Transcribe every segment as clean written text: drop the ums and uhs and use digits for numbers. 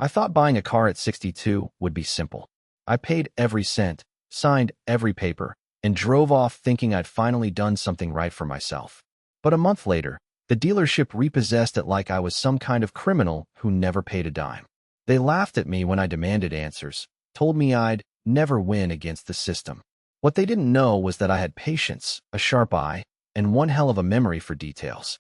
I thought buying a car at 62 would be simple. I paid every cent, signed every paper, and drove off thinking I'd finally done something right for myself. But a month later, the dealership repossessed it like I was some kind of criminal who never paid a dime. They laughed at me when I demanded answers, told me I'd never win against the system. What they didn't know was that I had patience, a sharp eye, and one hell of a memory for details.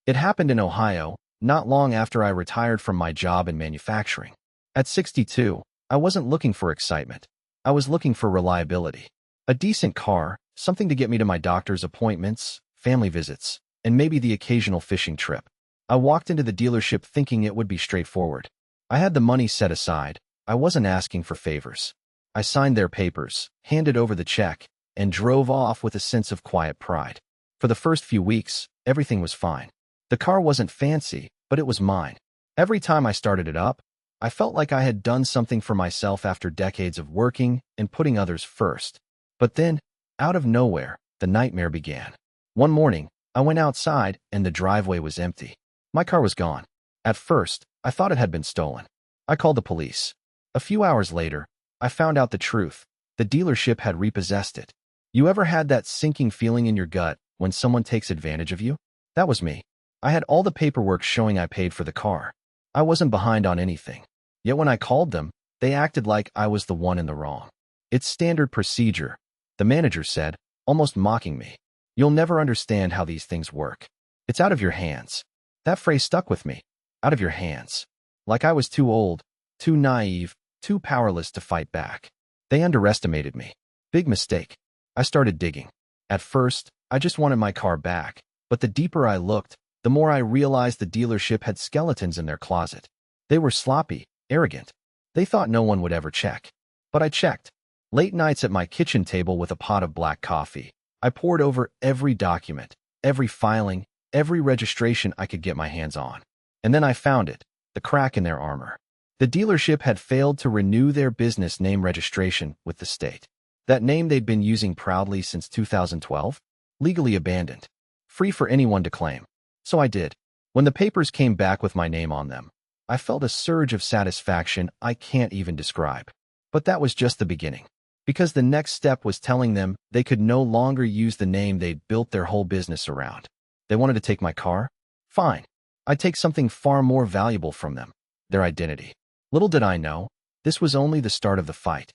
It happened in Ohio, not long after I retired from my job in manufacturing. At 62, I wasn't looking for excitement. I was looking for reliability. A decent car, something to get me to my doctor's appointments, family visits, and maybe the occasional fishing trip. I walked into the dealership thinking it would be straightforward. I had the money set aside. I wasn't asking for favors. I signed their papers, handed over the check, and drove off with a sense of quiet pride. For the first few weeks, everything was fine. The car wasn't fancy, but it was mine. Every time I started it up, I felt like I had done something for myself after decades of working and putting others first. But then, out of nowhere, the nightmare began. One morning, I went outside and the driveway was empty. My car was gone. At first, I thought it had been stolen. I called the police. A few hours later, I found out the truth. The dealership had repossessed it. You ever had that sinking feeling in your gut when someone takes advantage of you? That was me. I had all the paperwork showing I paid for the car. I wasn't behind on anything. Yet when I called them, they acted like I was the one in the wrong. It's standard procedure, the manager said, almost mocking me. You'll never understand how these things work. It's out of your hands. That phrase stuck with me. Out of your hands. Like I was too old, too naive, too powerless to fight back. They underestimated me. Big mistake. I started digging. At first, I just wanted my car back, but the deeper I looked, the more I realized the dealership had skeletons in their closet. They were sloppy, arrogant. They thought no one would ever check. But I checked. Late nights at my kitchen table with a pot of black coffee, I pored over every document, every filing, every registration I could get my hands on. And then I found it, the crack in their armor. The dealership had failed to renew their business name registration with the state. That name they'd been using proudly since 2012? Legally abandoned. Free for anyone to claim. So I did. When the papers came back with my name on them, I felt a surge of satisfaction I can't even describe. But that was just the beginning. Because the next step was telling them they could no longer use the name they'd built their whole business around. They wanted to take my car? Fine. I'd take something far more valuable from them. Their identity. Little did I know, this was only the start of the fight.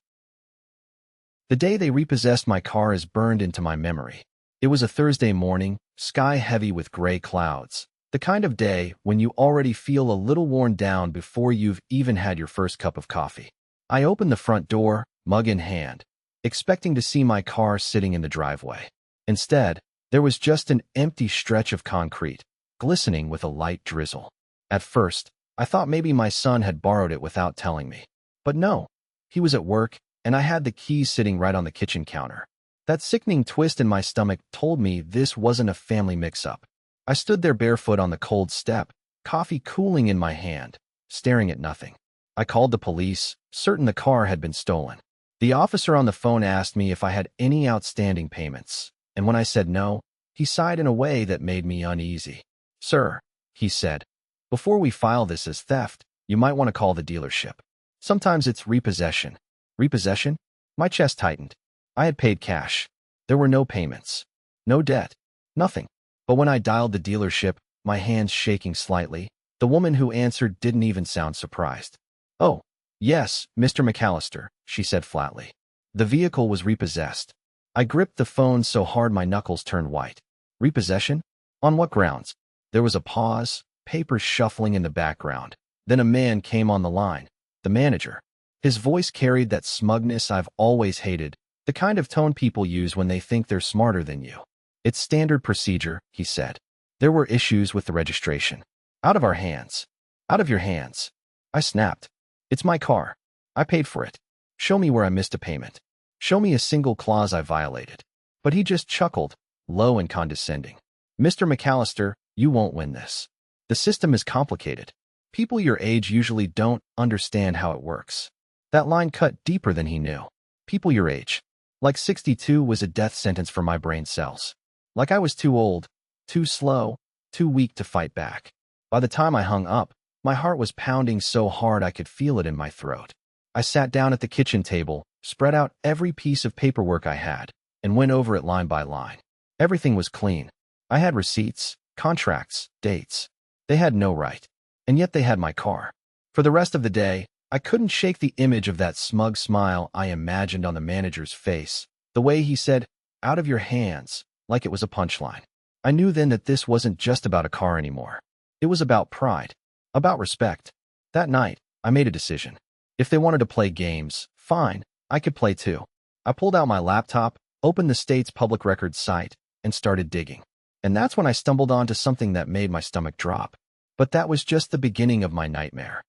The day they repossessed my car is burned into my memory. It was a Thursday morning, sky heavy with gray clouds. The kind of day when you already feel a little worn down before you've even had your first cup of coffee. I opened the front door, mug in hand, expecting to see my car sitting in the driveway. Instead, there was just an empty stretch of concrete, glistening with a light drizzle. At first, I thought maybe my son had borrowed it without telling me. But no, he was at work, and I had the keys sitting right on the kitchen counter. That sickening twist in my stomach told me this wasn't a family mix-up. I stood there barefoot on the cold step, coffee cooling in my hand, staring at nothing. I called the police, certain the car had been stolen. The officer on the phone asked me if I had any outstanding payments, and when I said no, he sighed in a way that made me uneasy. Sir, he said, before we file this as theft, you might want to call the dealership. Sometimes it's repossession. Repossession? My chest tightened. I had paid cash. There were no payments. No debt. Nothing. But when I dialed the dealership, my hands shaking slightly, the woman who answered didn't even sound surprised. Oh, yes, Mr. McAllister, she said flatly. The vehicle was repossessed. I gripped the phone so hard my knuckles turned white. Repossession? On what grounds? There was a pause, papers shuffling in the background. Then a man came on the line, the manager. His voice carried that smugness I've always hated, the kind of tone people use when they think they're smarter than you. It's standard procedure, he said. There were issues with the registration. Out of our hands. Out of your hands. I snapped. It's my car. I paid for it. Show me where I missed a payment. Show me a single clause I violated. But he just chuckled, low and condescending. Mr. McAllister, you won't win this. The system is complicated. People your age usually don't understand how it works. That line cut deeper than he knew. People your age. Like 62 was a death sentence for my brain cells. Like I was too old, too slow, too weak to fight back. By the time I hung up, My heart was pounding so hard I could feel it in my throat. I sat down at the kitchen table, spread out every piece of paperwork I had, and went over it line by line. Everything was clean. I had receipts, contracts, dates. They had no right. And yet they had my car. For the rest of the day, I couldn't shake the image of that smug smile I imagined on the manager's face, the way he said, "Out of your hands," like it was a punchline. I knew then that this wasn't just about a car anymore. It was about pride, about respect. That night, I made a decision. If they wanted to play games, fine, I could play too. I pulled out my laptop, opened the state's public records site, and started digging. And that's when I stumbled onto something that made my stomach drop. But that was just the beginning of my nightmare.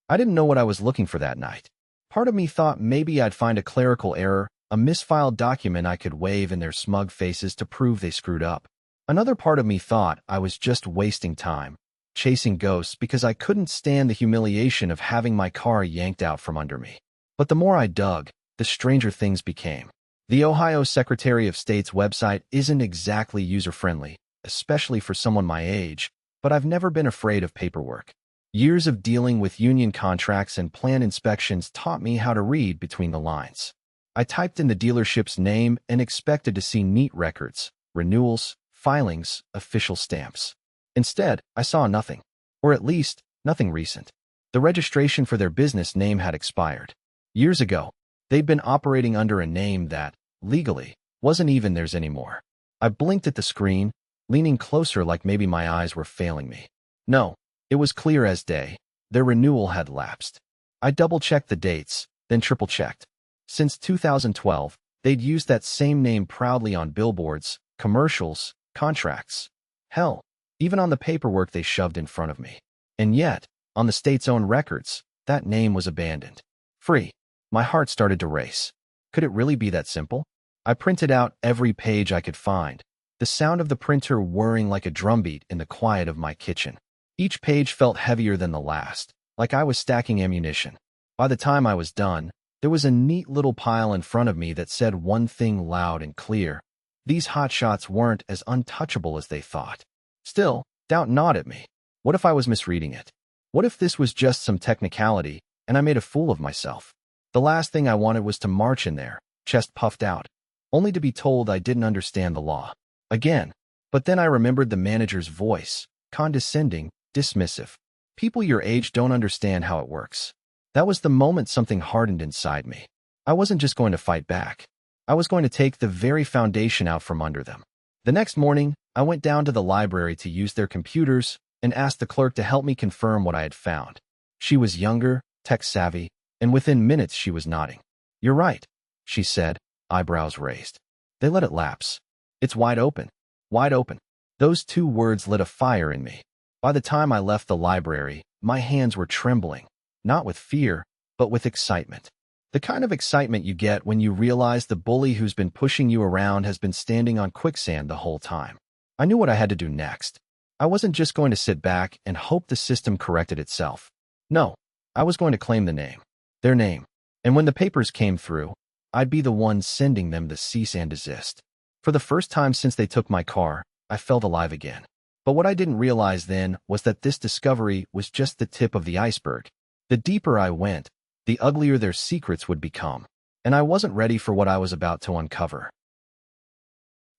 I didn't know what I was looking for that night. Part of me thought maybe I'd find a clerical error, a misfiled document I could wave in their smug faces to prove they screwed up. Another part of me thought I was just wasting time, chasing ghosts because I couldn't stand the humiliation of having my car yanked out from under me. But the more I dug, the stranger things became. The Ohio Secretary of State's website isn't exactly user-friendly, especially for someone my age, but I've never been afraid of paperwork. Years of dealing with union contracts and plan inspections taught me how to read between the lines. I typed in the dealership's name and expected to see neat records, renewals, filings, official stamps. Instead, I saw nothing, or at least, nothing recent. The registration for their business name had expired. Years ago, they'd been operating under a name that, legally, wasn't even theirs anymore. I blinked at the screen, leaning closer like maybe my eyes were failing me. No, it was clear as day. Their renewal had lapsed. I double-checked the dates, then triple-checked. Since 2012, they'd used that same name proudly on billboards, commercials, contracts. Hell, even on the paperwork they shoved in front of me. And yet, on the state's own records, that name was abandoned. Free. My heart started to race. Could it really be that simple? I printed out every page I could find, the sound of the printer whirring like a drumbeat in the quiet of my kitchen. Each page felt heavier than the last, like I was stacking ammunition. By the time I was done, there was a neat little pile in front of me that said one thing loud and clear. These hotshots weren't as untouchable as they thought. Still, doubt gnawed at me. What if I was misreading it? What if this was just some technicality, and I made a fool of myself? The last thing I wanted was to march in there, chest puffed out, only to be told I didn't understand the law. Again. But then I remembered the manager's voice, condescending, dismissive. People your age don't understand how it works. That was the moment something hardened inside me. I wasn't just going to fight back. I was going to take the very foundation out from under them. The next morning, I went down to the library to use their computers and asked the clerk to help me confirm what I had found. She was younger, tech-savvy, and within minutes she was nodding. "You're right," she said, eyebrows raised. "They let it lapse. It's wide open. Wide open." Those two words lit a fire in me. By the time I left the library, my hands were trembling, not with fear, but with excitement. The kind of excitement you get when you realize the bully who's been pushing you around has been standing on quicksand the whole time. I knew what I had to do next. I wasn't just going to sit back and hope the system corrected itself. No, I was going to claim the name. Their name. And when the papers came through, I'd be the one sending them the cease and desist. For the first time since they took my car, I felt alive again. But what I didn't realize then was that this discovery was just the tip of the iceberg. The deeper I went, the uglier their secrets would become, and I wasn't ready for what I was about to uncover.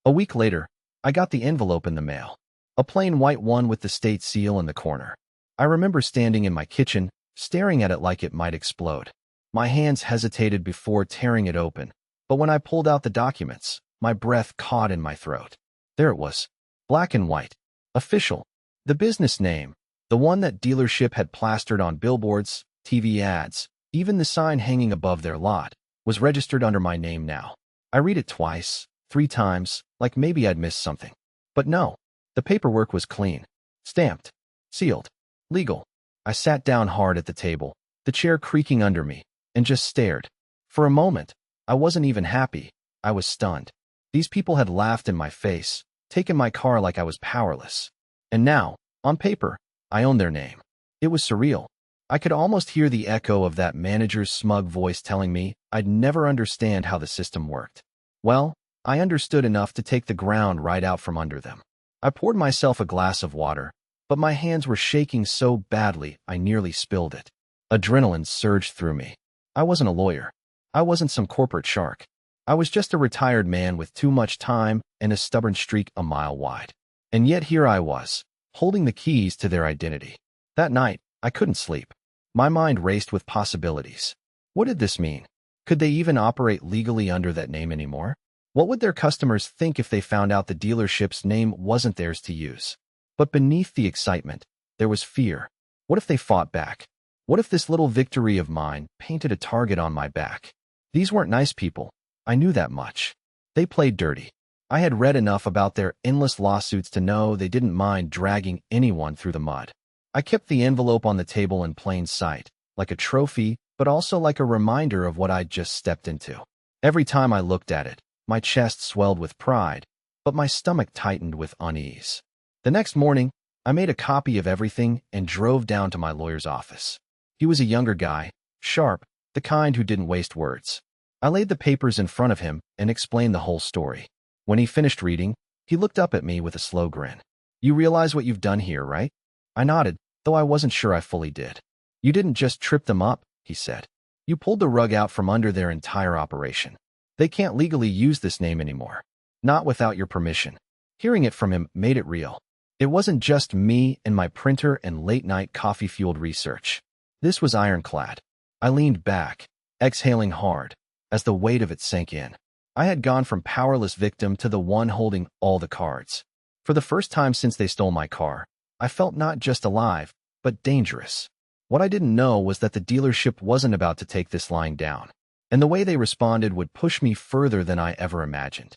A week later, I got the envelope in the mail, a plain white one with the state seal in the corner. I remember standing in my kitchen, staring at it like it might explode. My hands hesitated before tearing it open, but when I pulled out the documents, my breath caught in my throat. There it was, black and white, official, the business name, the one that dealership had plastered on billboards, TV ads, even the sign hanging above their lot, was registered under my name now. I read it twice, 3 times, like maybe I'd missed something. But no, the paperwork was clean, stamped, sealed, legal. I sat down hard at the table, the chair creaking under me, and just stared. For a moment, I wasn't even happy. I was stunned. These people had laughed in my face, taken my car like I was powerless. And now, on paper, I owned their name. It was surreal. I could almost hear the echo of that manager's smug voice telling me I'd never understand how the system worked. Well, I understood enough to take the ground right out from under them. I poured myself a glass of water, but my hands were shaking so badly I nearly spilled it. Adrenaline surged through me. I wasn't a lawyer. I wasn't some corporate shark. I was just a retired man with too much time and a stubborn streak a mile wide. And yet here I was, holding the keys to their identity. That night, I couldn't sleep. My mind raced with possibilities. What did this mean? Could they even operate legally under that name anymore? What would their customers think if they found out the dealership's name wasn't theirs to use? But beneath the excitement, there was fear. What if they fought back? What if this little victory of mine painted a target on my back? These weren't nice people. I knew that much. They played dirty. I had read enough about their endless lawsuits to know they didn't mind dragging anyone through the mud. I kept the envelope on the table in plain sight, like a trophy, but also like a reminder of what I'd just stepped into. Every time I looked at it, my chest swelled with pride, but my stomach tightened with unease. The next morning, I made a copy of everything and drove down to my lawyer's office. He was a younger guy, sharp, the kind who didn't waste words. I laid the papers in front of him and explained the whole story. When he finished reading, he looked up at me with a slow grin. "You realize what you've done here, right?" I nodded, though I wasn't sure I fully did. "You didn't just trip them up," he said. "You pulled the rug out from under their entire operation. They can't legally use this name anymore. Not without your permission." Hearing it from him made it real. It wasn't just me and my printer and late-night coffee-fueled research. This was ironclad. I leaned back, exhaling hard, as the weight of it sank in. I had gone from powerless victim to the one holding all the cards. For the first time since they stole my car, I felt not just alive, but dangerous. What I didn't know was that the dealership wasn't about to take this lying down, and the way they responded would push me further than I ever imagined.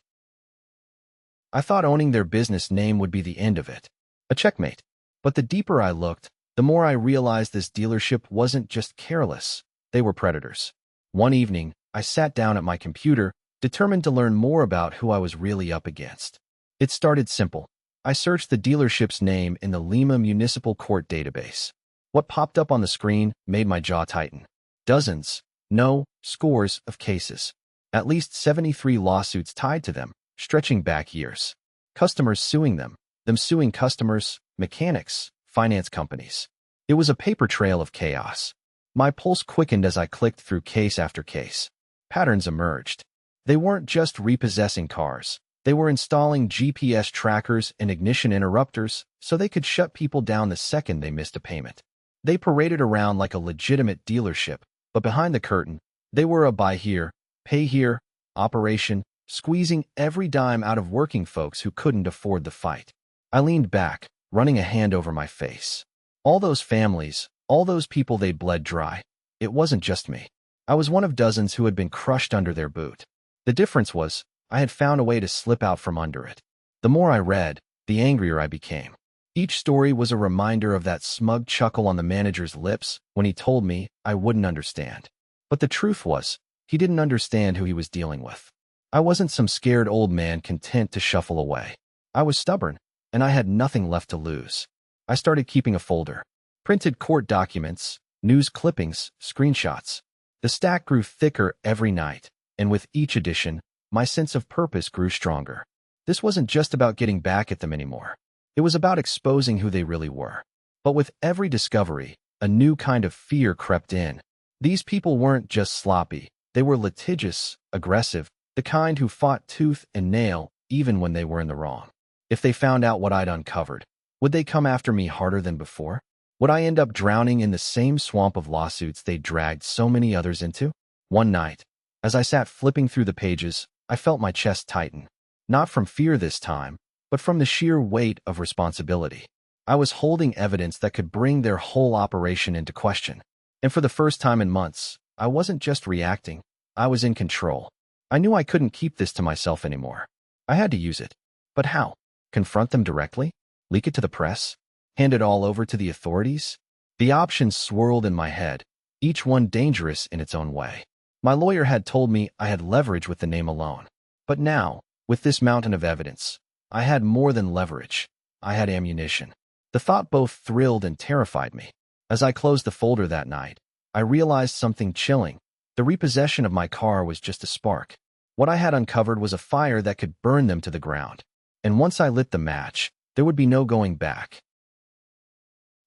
I thought owning their business name would be the end of it, a checkmate. But the deeper I looked, the more I realized this dealership wasn't just careless, they were predators. One evening, I sat down at my computer, determined to learn more about who I was really up against. It started simple. I searched the dealership's name in the Lima Municipal Court database. What popped up on the screen made my jaw tighten. Dozens, no, scores of cases. At least 73 lawsuits tied to them, stretching back years. Customers suing them suing customers, mechanics, finance companies. It was a paper trail of chaos. My pulse quickened as I clicked through case after case. Patterns emerged. They weren't just repossessing cars. They were installing GPS trackers and ignition interrupters so they could shut people down the second they missed a payment. They paraded around like a legitimate dealership, but behind the curtain, they were a buy here, pay here operation, squeezing every dime out of working folks who couldn't afford the fight. I leaned back, running a hand over my face. All those families, all those people they bled dry. It wasn't just me. I was one of dozens who had been crushed under their boot. The difference was, I had found a way to slip out from under it. The more I read, the angrier I became. Each story was a reminder of that smug chuckle on the manager's lips when he told me I wouldn't understand. But the truth was, he didn't understand who he was dealing with. I wasn't some scared old man content to shuffle away. I was stubborn, and I had nothing left to lose. I started keeping a folder. Printed court documents, news clippings, screenshots. The stack grew thicker every night, and with each edition, my sense of purpose grew stronger. This wasn't just about getting back at them anymore. It was about exposing who they really were. But with every discovery, a new kind of fear crept in. These people weren't just sloppy. They were litigious, aggressive, the kind who fought tooth and nail even when they were in the wrong. If they found out what I'd uncovered, would they come after me harder than before? Would I end up drowning in the same swamp of lawsuits they dragged so many others into? One night, as I sat flipping through the pages, I felt my chest tighten. Not from fear this time, but from the sheer weight of responsibility. I was holding evidence that could bring their whole operation into question. And for the first time in months, I wasn't just reacting, I was in control. I knew I couldn't keep this to myself anymore. I had to use it. But how? Confront them directly? Leak it to the press? Hand it all over to the authorities? The options swirled in my head, each one dangerous in its own way. My lawyer had told me I had leverage with the name alone. But now, with this mountain of evidence, I had more than leverage. I had ammunition. The thought both thrilled and terrified me. As I closed the folder that night, I realized something chilling. The repossession of my car was just a spark. What I had uncovered was a fire that could burn them to the ground. And once I lit the match, there would be no going back.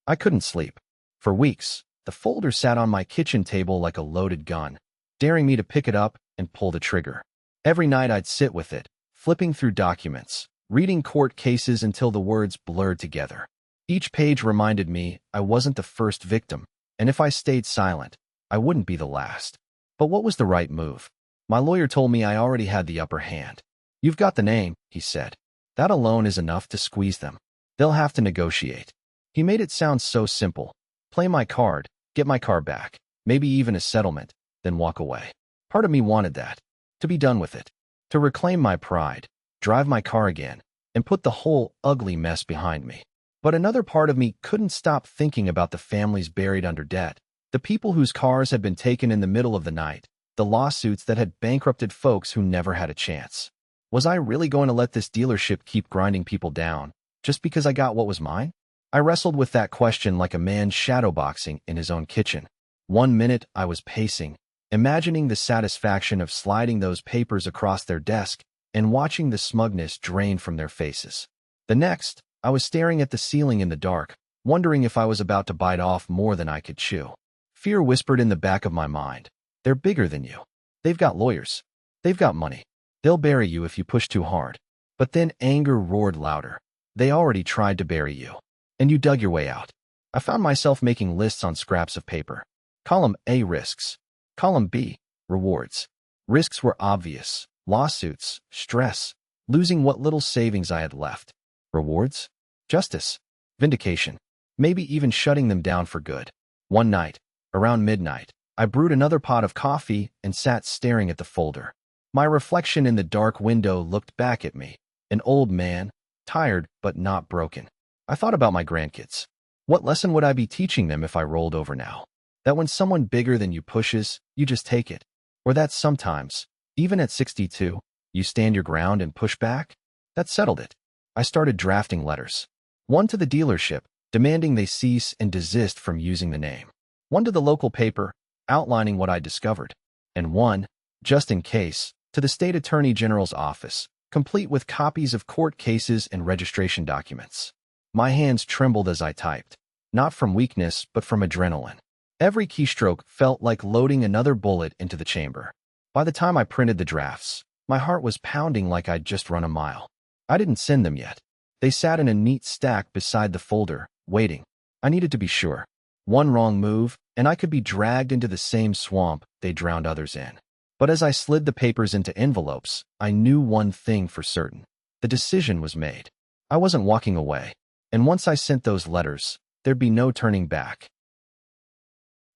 I couldn't sleep. For weeks, the folder sat on my kitchen table like a loaded gun, daring me to pick it up and pull the trigger. Every night I'd sit with it, flipping through documents, reading court cases until the words blurred together. Each page reminded me I wasn't the first victim, and if I stayed silent, I wouldn't be the last. But what was the right move? My lawyer told me I already had the upper hand. "You've got the name," he said. "That alone is enough to squeeze them. They'll have to negotiate." He made it sound so simple. Play my card, get my car back, maybe even a settlement, then walk away. Part of me wanted that. To be done with it. To reclaim my pride, drive my car again, and put the whole ugly mess behind me. But another part of me couldn't stop thinking about the families buried under debt, the people whose cars had been taken in the middle of the night, the lawsuits that had bankrupted folks who never had a chance. Was I really going to let this dealership keep grinding people down, just because I got what was mine? I wrestled with that question like a man shadowboxing in his own kitchen. One minute I was pacing, imagining the satisfaction of sliding those papers across their desk and watching the smugness drain from their faces. The next, I was staring at the ceiling in the dark, wondering if I was about to bite off more than I could chew. Fear whispered in the back of my mind, "They're bigger than you. They've got lawyers. They've got money. They'll bury you if you push too hard." But then anger roared louder. "They already tried to bury you, and you dug your way out." I found myself making lists on scraps of paper. Column A, risks. Column B, rewards. Risks were obvious: lawsuits, stress, losing what little savings I had left. Rewards? Justice, vindication, maybe even shutting them down for good. One night, around midnight, I brewed another pot of coffee and sat staring at the folder. My reflection in the dark window looked back at me, an old man, tired but not broken. I thought about my grandkids. What lesson would I be teaching them if I rolled over now? That when someone bigger than you pushes, you just take it. Or that sometimes, even at 62, you stand your ground and push back? That settled it. I started drafting letters. One to the dealership, demanding they cease and desist from using the name. One to the local paper, outlining what I discovered. And one, just in case, to the state attorney general's office, complete with copies of court cases and registration documents. My hands trembled as I typed, not from weakness but from adrenaline. Every keystroke felt like loading another bullet into the chamber. By the time I printed the drafts, my heart was pounding like I'd just run a mile. I didn't send them yet. They sat in a neat stack beside the folder, waiting. I needed to be sure. One wrong move, and I could be dragged into the same swamp they drowned others in. But as I slid the papers into envelopes, I knew one thing for certain. The decision was made. I wasn't walking away. And once I sent those letters, there'd be no turning back.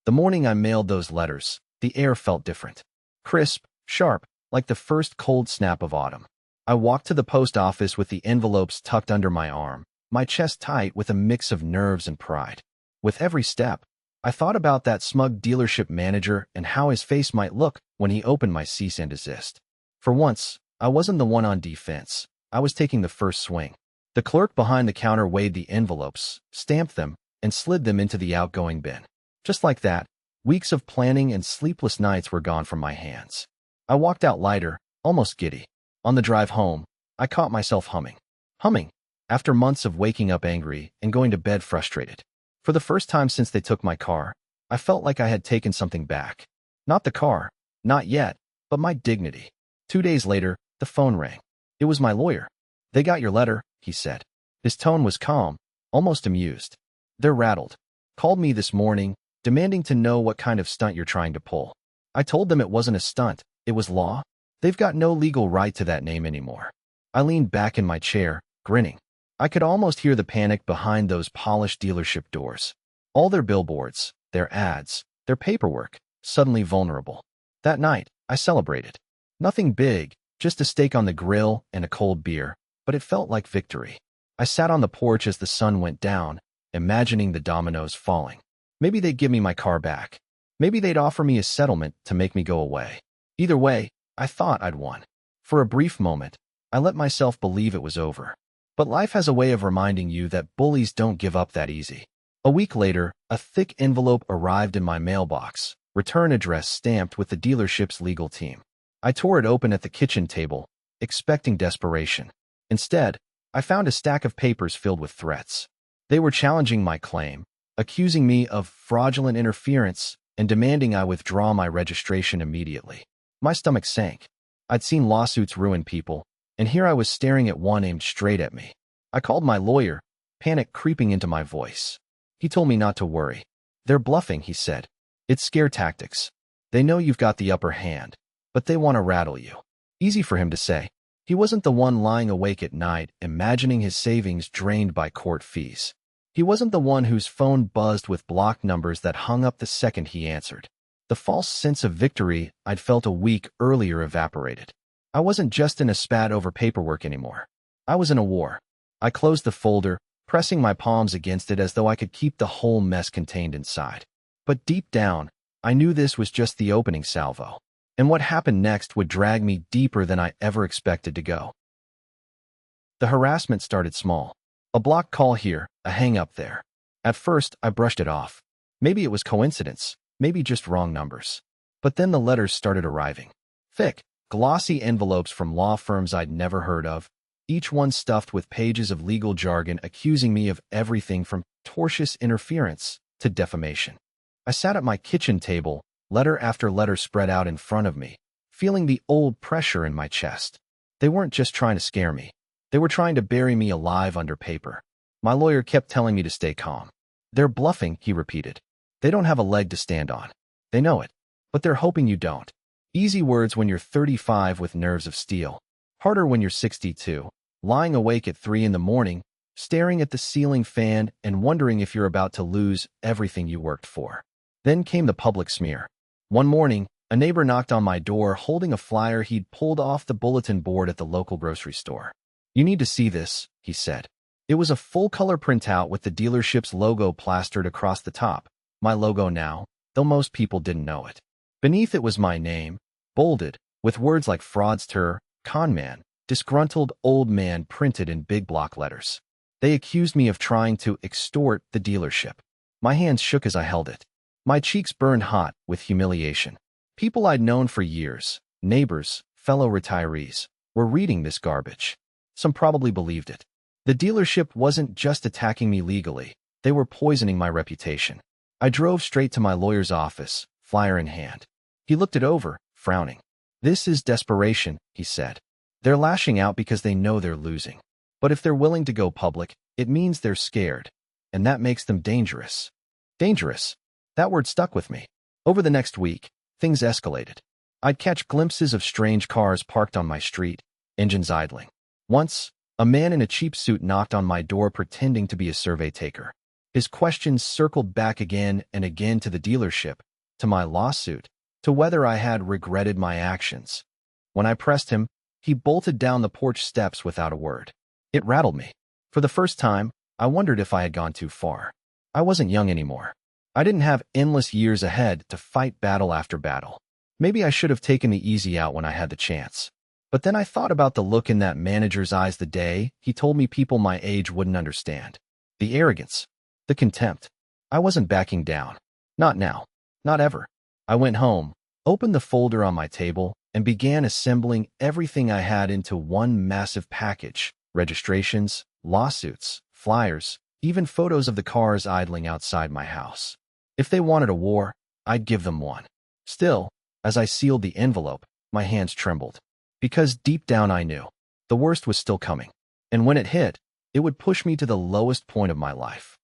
The morning I mailed those letters, the air felt different. Crisp, sharp, like the first cold snap of autumn. I walked to the post office with the envelopes tucked under my arm, my chest tight with a mix of nerves and pride. With every step, I thought about that smug dealership manager and how his face might look when he opened my cease and desist. For once, I wasn't the one on defense. I was taking the first swing. The clerk behind the counter weighed the envelopes, stamped them, and slid them into the outgoing bin. Just like that, weeks of planning and sleepless nights were gone from my hands. I walked out lighter, almost giddy. On the drive home, I caught myself humming. After months of waking up angry and going to bed frustrated. For the first time since they took my car, I felt like I had taken something back. Not the car, not yet, but my dignity. 2 days later, the phone rang. It was my lawyer. "They got your letter," he said. His tone was calm, almost amused. "They're rattled. Called me this morning, demanding to know what kind of stunt you're trying to pull." I told them it wasn't a stunt, it was law. They've got no legal right to that name anymore. I leaned back in my chair, grinning. I could almost hear the panic behind those polished dealership doors. All their billboards, their ads, their paperwork, suddenly vulnerable. That night, I celebrated. Nothing big, just a steak on the grill and a cold beer, but it felt like victory. I sat on the porch as the sun went down, imagining the dominoes falling. Maybe they'd give me my car back. Maybe they'd offer me a settlement to make me go away. Either way, I thought I'd won. For a brief moment, I let myself believe it was over. But life has a way of reminding you that bullies don't give up that easy. A week later, a thick envelope arrived in my mailbox, return address stamped with the dealership's legal team. I tore it open at the kitchen table, expecting desperation. Instead, I found a stack of papers filled with threats. They were challenging my claim, accusing me of fraudulent interference and demanding I withdraw my registration immediately. My stomach sank. I'd seen lawsuits ruin people, and here I was staring at one aimed straight at me. I called my lawyer, panic creeping into my voice. He told me not to worry. They're bluffing, he said. It's scare tactics. They know you've got the upper hand, but they want to rattle you. Easy for him to say. He wasn't the one lying awake at night, imagining his savings drained by court fees. He wasn't the one whose phone buzzed with blocked numbers that hung up the second he answered. The false sense of victory I'd felt a week earlier evaporated. I wasn't just in a spat over paperwork anymore. I was in a war. I closed the folder, pressing my palms against it as though I could keep the whole mess contained inside. But deep down, I knew this was just the opening salvo, and what happened next would drag me deeper than I ever expected to go. The harassment started small. A blocked call here, a hang-up there. At first, I brushed it off. Maybe it was coincidence, maybe just wrong numbers. But then the letters started arriving. Thick, glossy envelopes from law firms I'd never heard of, each one stuffed with pages of legal jargon accusing me of everything from tortious interference to defamation. I sat at my kitchen table, letter after letter spread out in front of me, feeling the old pressure in my chest. They weren't just trying to scare me. They were trying to bury me alive under paper. My lawyer kept telling me to stay calm. They're bluffing, he repeated. They don't have a leg to stand on. They know it, but they're hoping you don't. Easy words when you're 35 with nerves of steel. Harder when you're 62, lying awake at 3 in the morning, staring at the ceiling fan and wondering if you're about to lose everything you worked for. Then came the public smear. One morning, a neighbor knocked on my door holding a flyer he'd pulled off the bulletin board at the local grocery store. You need to see this, he said. It was a full-color printout with the dealership's logo plastered across the top. My logo now, though most people didn't know it. Beneath it was my name, bolded, with words like fraudster, conman, disgruntled old man printed in big block letters. They accused me of trying to extort the dealership. My hands shook as I held it. My cheeks burned hot with humiliation. People I'd known for years, neighbors, fellow retirees, were reading this garbage. Some probably believed it. The dealership wasn't just attacking me legally, they were poisoning my reputation. I drove straight to my lawyer's office, flyer in hand. He looked it over, frowning. This is desperation, he said. They're lashing out because they know they're losing. But if they're willing to go public, it means they're scared. And that makes them dangerous. Dangerous. That word stuck with me. Over the next week, things escalated. I'd catch glimpses of strange cars parked on my street, engines idling. Once, a man in a cheap suit knocked on my door pretending to be a survey taker. His questions circled back again and again to the dealership, to my lawsuit, to whether I had regretted my actions. When I pressed him, he bolted down the porch steps without a word. It rattled me. For the first time, I wondered if I had gone too far. I wasn't young anymore. I didn't have endless years ahead to fight battle after battle. Maybe I should have taken the easy out when I had the chance. But then I thought about the look in that manager's eyes the day he told me people my age wouldn't understand. The arrogance. The contempt. I wasn't backing down. Not now. Not ever. I went home, opened the folder on my table, and began assembling everything I had into one massive package. Registrations, lawsuits, flyers, even photos of the cars idling outside my house. If they wanted a war, I'd give them one. Still, as I sealed the envelope, my hands trembled. Because deep down I knew, the worst was still coming. And when it hit, it would push me to the lowest point of my life.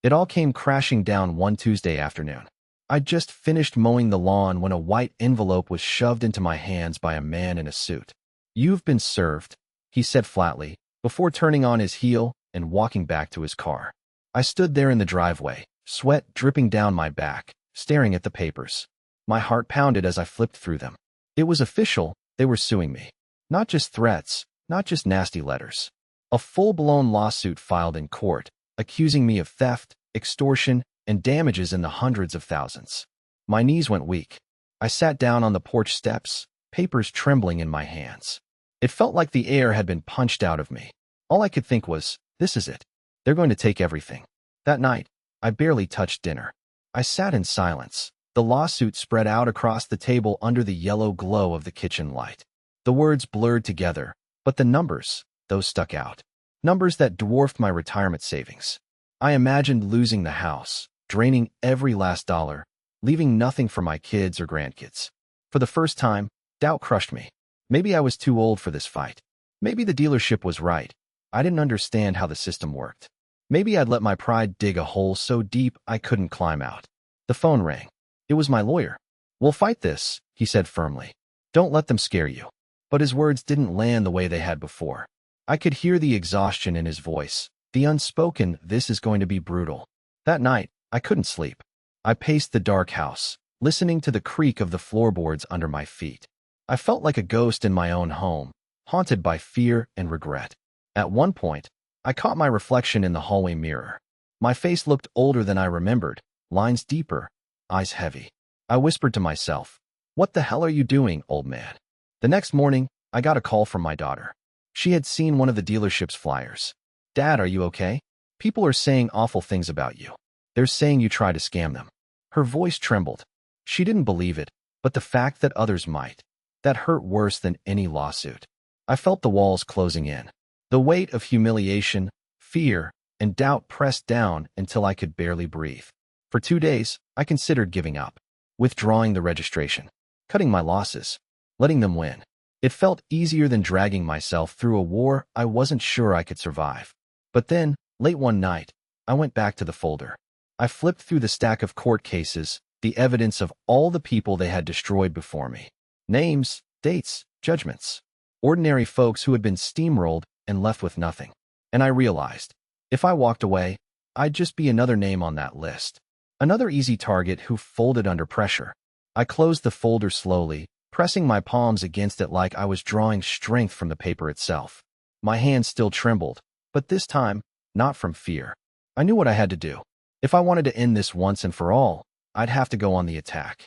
It all came crashing down one Tuesday afternoon. I'd just finished mowing the lawn when a white envelope was shoved into my hands by a man in a suit. You've been served, he said flatly, before turning on his heel and walking back to his car. I stood there in the driveway, sweat dripping down my back, staring at the papers. My heart pounded as I flipped through them. It was official, they were suing me. Not just threats, not just nasty letters. A full-blown lawsuit filed in court, accusing me of theft, extortion, and damages in the hundreds of thousands. My knees went weak. I sat down on the porch steps, papers trembling in my hands. It felt like the air had been punched out of me. All I could think was, this is it. They're going to take everything. That night, I barely touched dinner. I sat in silence. The lawsuit spread out across the table under the yellow glow of the kitchen light. The words blurred together, but the numbers, those stuck out. Numbers that dwarfed my retirement savings. I imagined losing the house, draining every last dollar, leaving nothing for my kids or grandkids. For the first time, doubt crushed me. Maybe I was too old for this fight. Maybe the dealership was right. I didn't understand how the system worked. Maybe I'd let my pride dig a hole so deep I couldn't climb out. The phone rang. It was my lawyer. "We'll fight this," he said firmly. "Don't let them scare you." But his words didn't land the way they had before. I could hear the exhaustion in his voice, the unspoken, "This is going to be brutal." That night, I couldn't sleep. I paced the dark house, listening to the creak of the floorboards under my feet. I felt like a ghost in my own home, haunted by fear and regret. At one point, I caught my reflection in the hallway mirror. My face looked older than I remembered, lines deeper, eyes heavy. I whispered to myself, "What the hell are you doing, old man?" The next morning, I got a call from my daughter. She had seen one of the dealership's flyers. "Dad, are you okay? People are saying awful things about you. They're saying you tried to scam them." Her voice trembled. She didn't believe it, but the fact that others might, that hurt worse than any lawsuit. I felt the walls closing in. The weight of humiliation, fear, and doubt pressed down until I could barely breathe. For 2 days, I considered giving up, withdrawing the registration, cutting my losses, letting them win. It felt easier than dragging myself through a war I wasn't sure I could survive. But then, late one night, I went back to the folder. I flipped through the stack of court cases, the evidence of all the people they had destroyed before me. Names, dates, judgments. Ordinary folks who had been steamrolled and left with nothing. And I realized, if I walked away, I'd just be another name on that list. Another easy target who folded under pressure. I closed the folder slowly, pressing my palms against it like I was drawing strength from the paper itself. My hands still trembled, but this time, not from fear. I knew what I had to do. If I wanted to end this once and for all, I'd have to go on the attack.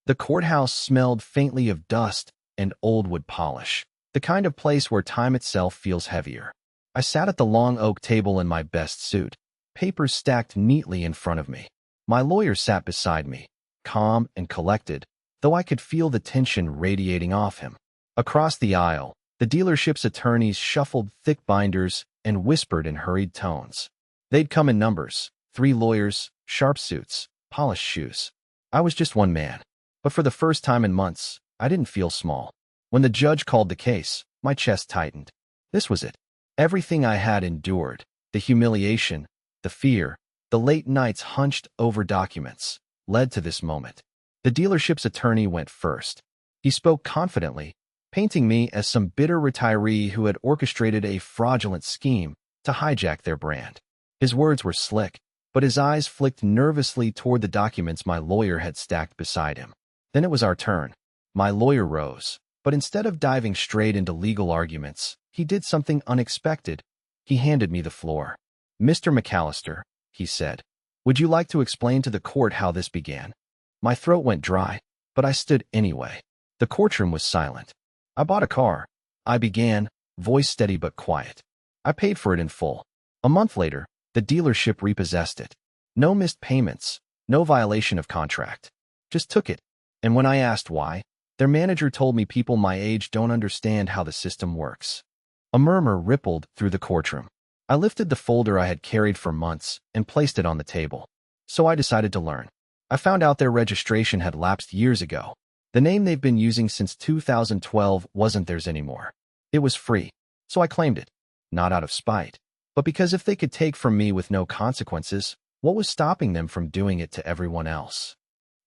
The courthouse smelled faintly of dust and old wood polish, the kind of place where time itself feels heavier. I sat at the long oak table in my best suit, papers stacked neatly in front of me. My lawyer sat beside me, calm and collected, though I could feel the tension radiating off him. Across the aisle, the dealership's attorneys shuffled thick binders and whispered in hurried tones. They'd come in numbers, 3 lawyers, sharp suits, polished shoes. I was just one man. But for the first time in months, I didn't feel small. When the judge called the case, my chest tightened. This was it. Everything I had endured, the humiliation, the fear, the late nights hunched over documents, led to this moment. The dealership's attorney went first. He spoke confidently, painting me as some bitter retiree who had orchestrated a fraudulent scheme to hijack their brand. His words were slick, but his eyes flicked nervously toward the documents my lawyer had stacked beside him. Then it was our turn. My lawyer rose, but instead of diving straight into legal arguments, he did something unexpected. He handed me the floor. "Mr. McAllister," he said, "would you like to explain to the court how this began?" My throat went dry, but I stood anyway. The courtroom was silent. "I bought a car," I began, voice steady but quiet. "I paid for it in full. A month later, the dealership repossessed it. No missed payments, no violation of contract. Just took it. And when I asked why, their manager told me people my age don't understand how the system works." A murmur rippled through the courtroom. I lifted the folder I had carried for months and placed it on the table. So I decided to learn. I found out their registration had lapsed years ago. The name they've been using since 2012 wasn't theirs anymore. It was free, so I claimed it. Not out of spite, but because if they could take from me with no consequences, what was stopping them from doing it to everyone else?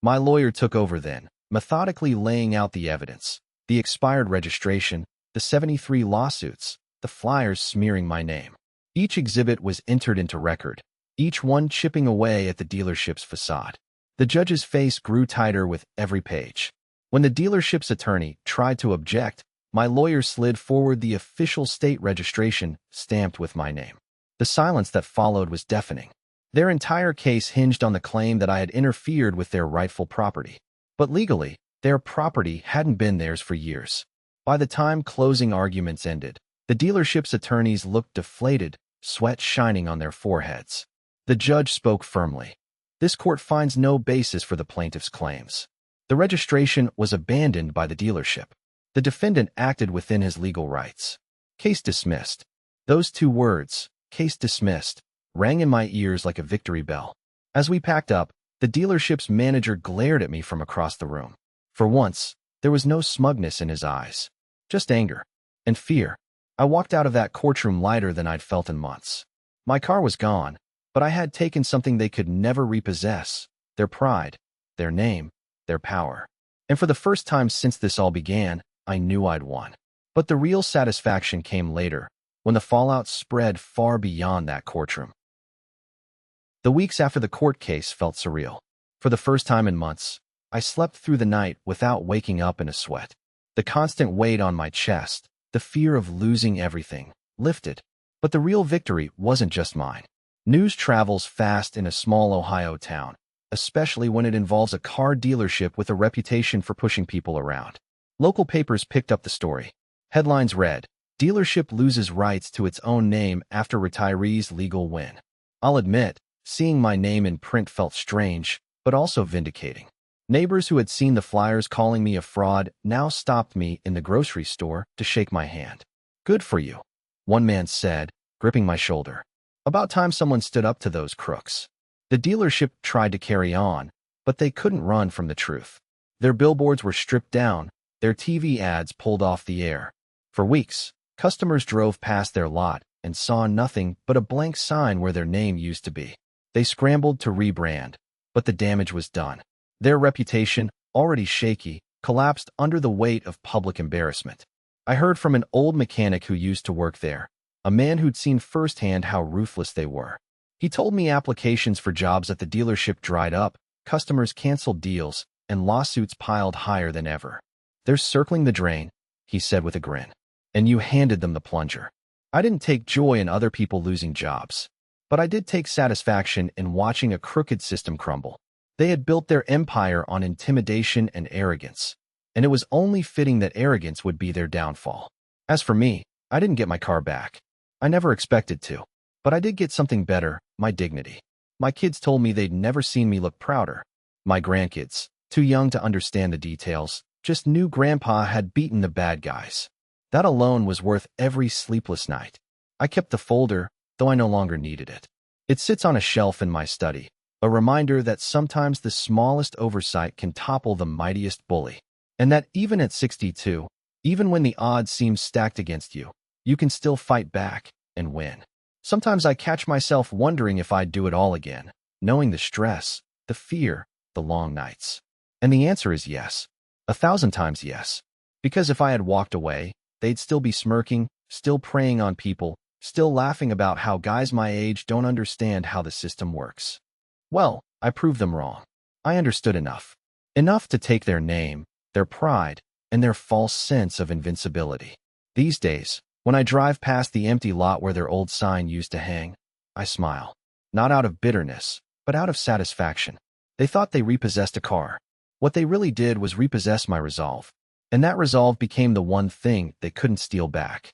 My lawyer took over then, methodically laying out the evidence, the expired registration, the 73 lawsuits, the flyers smearing my name. Each exhibit was entered into record, each one chipping away at the dealership's facade. The judge's face grew tighter with every page. When the dealership's attorney tried to object, my lawyer slid forward the official state registration stamped with my name. The silence that followed was deafening. Their entire case hinged on the claim that I had interfered with their rightful property. But legally, their property hadn't been theirs for years. By the time closing arguments ended, the dealership's attorneys looked deflated, sweat shining on their foreheads. The judge spoke firmly. "This court finds no basis for the plaintiff's claims. The registration was abandoned by the dealership. The defendant acted within his legal rights. Case dismissed." Those 2 words, case dismissed, rang in my ears like a victory bell. As we packed up, the dealership's manager glared at me from across the room. For once, there was no smugness in his eyes, just anger and fear. I walked out of that courtroom lighter than I'd felt in months. My car was gone, but I had taken something they could never repossess: their pride, their name, their power. And for the first time since this all began, I knew I'd won. But the real satisfaction came later, when the fallout spread far beyond that courtroom. The weeks after the court case felt surreal. For the first time in months, I slept through the night without waking up in a sweat. The constant weight on my chest, the fear of losing everything, lifted. But the real victory wasn't just mine. News travels fast in a small Ohio town, especially when it involves a car dealership with a reputation for pushing people around. Local papers picked up the story. Headlines read, "Dealership loses rights to its own name after retiree's legal win." I'll admit, seeing my name in print felt strange, but also vindicating. Neighbors who had seen the flyers calling me a fraud now stopped me in the grocery store to shake my hand. "Good for you," one man said, gripping my shoulder. "About time someone stood up to those crooks." The dealership tried to carry on, but they couldn't run from the truth. Their billboards were stripped down, their TV ads pulled off the air. For weeks, customers drove past their lot and saw nothing but a blank sign where their name used to be. They scrambled to rebrand, but the damage was done. Their reputation, already shaky, collapsed under the weight of public embarrassment. I heard from an old mechanic who used to work there, a man who'd seen firsthand how ruthless they were. He told me applications for jobs at the dealership dried up, customers canceled deals, and lawsuits piled higher than ever. "They're circling the drain," he said with a grin. "And you handed them the plunger." I didn't take joy in other people losing jobs, but I did take satisfaction in watching a crooked system crumble. They had built their empire on intimidation and arrogance, and it was only fitting that arrogance would be their downfall. As for me, I didn't get my car back. I never expected to. But I did get something better: my dignity. My kids told me they'd never seen me look prouder. My grandkids, too young to understand the details, just knew Grandpa had beaten the bad guys. That alone was worth every sleepless night. I kept the folder, though I no longer needed it. It sits on a shelf in my study, a reminder that sometimes the smallest oversight can topple the mightiest bully. And that even at 62, even when the odds seem stacked against you, you can still fight back and win. Sometimes I catch myself wondering if I'd do it all again, knowing the stress, the fear, the long nights. And the answer is yes. 1,000 times yes. Because if I had walked away, they'd still be smirking, still preying on people, still laughing about how guys my age don't understand how the system works. Well, I proved them wrong. I understood enough. Enough to take their name, their pride, and their false sense of invincibility. These days, when I drive past the empty lot where their old sign used to hang, I smile. Not out of bitterness, but out of satisfaction. They thought they repossessed a car. What they really did was repossess my resolve. And that resolve became the one thing they couldn't steal back.